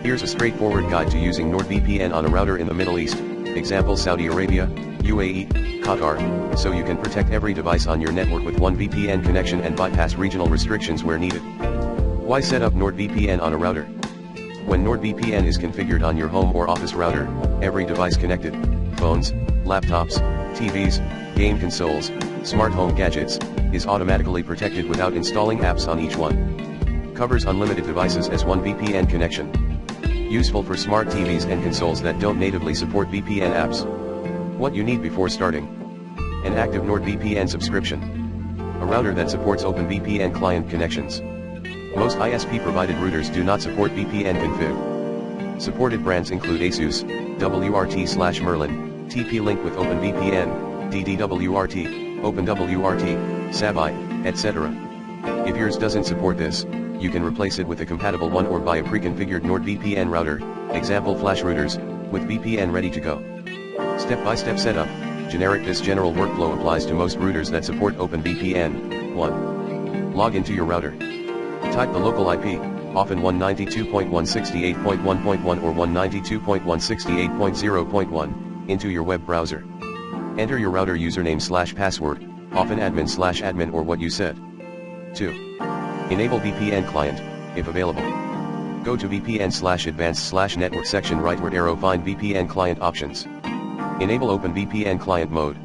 Here's a straightforward guide to using NordVPN on a router in the Middle East, example Saudi Arabia, UAE, Qatar, so you can protect every device on your network with one VPN connection and bypass regional restrictions where needed. Why set up NordVPN on a router? When NordVPN is configured on your home or office router, every device connected, phones, laptops, TVs, game consoles, smart home gadgets, is automatically protected without installing apps on each one. Covers unlimited devices as one VPN connection. Useful for smart TVs and consoles that don't natively support VPN apps. What you need before starting: an active NordVPN subscription, a router that supports OpenVPN client connections. Most ISP-provided routers do not support VPN config. Supported brands include ASUS, WRT/Merlin, TP-Link with OpenVPN, DDWRT, OpenWRT, Savvy, etc. If yours doesn't support this, you can replace it with a compatible one or buy a pre-configured NordVPN router, example flash routers, with VPN ready to go. Step-by-step setup, generic. This general workflow applies to most routers that support OpenVPN. 1. Log into your router. Type the local IP, often 192.168.1.1 or 192.168.0.1, into your web browser. Enter your router username/password, often admin/admin or what you said. 2. Enable VPN client, if available. Go to VPN/advanced/network section, rightward arrow, find VPN client options. Enable OpenVPN client mode.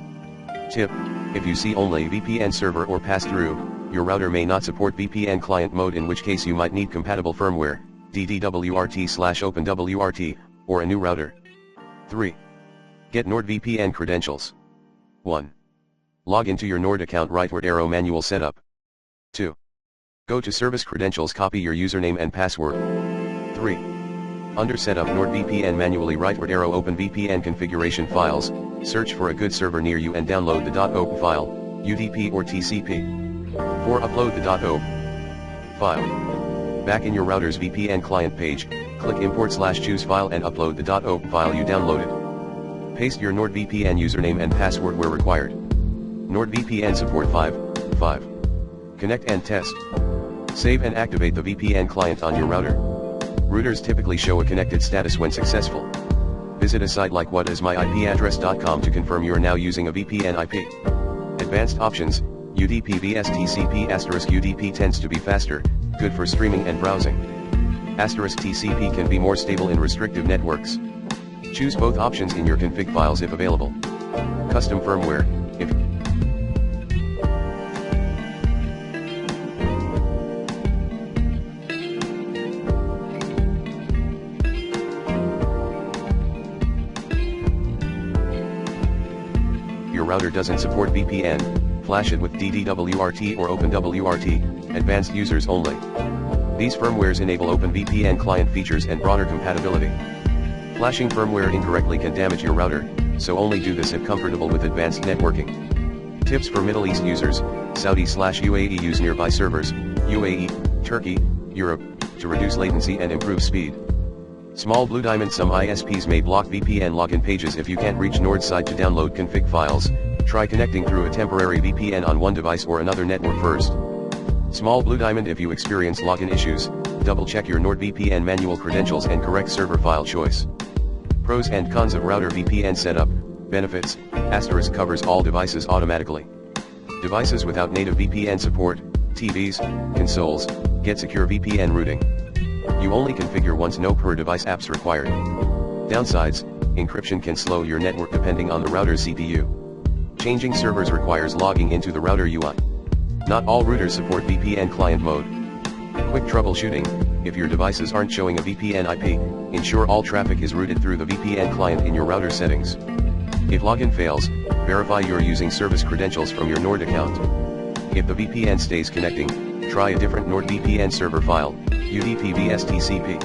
Tip: if you see only VPN server or pass-through, your router may not support VPN client mode, in which case you might need compatible firmware, DDWRT/OpenWRT, or a new router. 3. Get NordVPN credentials. 1. Log into your Nord account, rightward arrow, manual setup. 2. Go to service credentials, copy your username and password. 3. Under setup NordVPN, manually, rightward arrow, open VPN configuration files, search for a good server near you and download the .op file, UDP or TCP. 4. Upload the .op file. Back in your router's VPN client page, click import/choose file and upload the .op file you downloaded. Paste your NordVPN username and password where required. NordVPN support 5. Connect and test. Save and activate the VPN client on your router. Routers typically show a connected status when successful. Visit a site like whatismyipaddress.com to confirm you are now using a VPN IP. Advanced options: UDP vs TCP. UDP tends to be faster, good for streaming and browsing. TCP can be more stable in restrictive networks. Choose both options in your config files if available. Custom firmware, if your router doesn't support VPN, flash it with DDWRT or OpenWRT, advanced users only. These firmwares enable OpenVPN client features and broader compatibility. Flashing firmware incorrectly can damage your router, so only do this if comfortable with advanced networking. Tips for Middle East users: Saudi/UAE, use nearby servers, UAE, Turkey, Europe, to reduce latency and improve speed. Small blue diamond: some ISPs may block VPN login pages if you can't reach Nord site to download config files. Try connecting through a temporary VPN on one device or another network first. Small blue diamond: if you experience login issues, double check your NordVPN manual credentials and correct server file choice. Pros and cons of router VPN setup. Benefits: * covers all devices automatically. Devices without native VPN support, TVs, consoles, get secure VPN routing. You only configure once, no per device apps required. Downsides: encryption can slow your network depending on the router's CPU. Changing servers requires logging into the router UI. Not all routers support VPN client mode. Quick troubleshooting: if your devices aren't showing a VPN IP, ensure all traffic is routed through the VPN client in your router settings. If login fails, verify you're using service credentials from your Nord account. If the VPN stays connecting, try a different NordVPN server file, UDP vs TCP.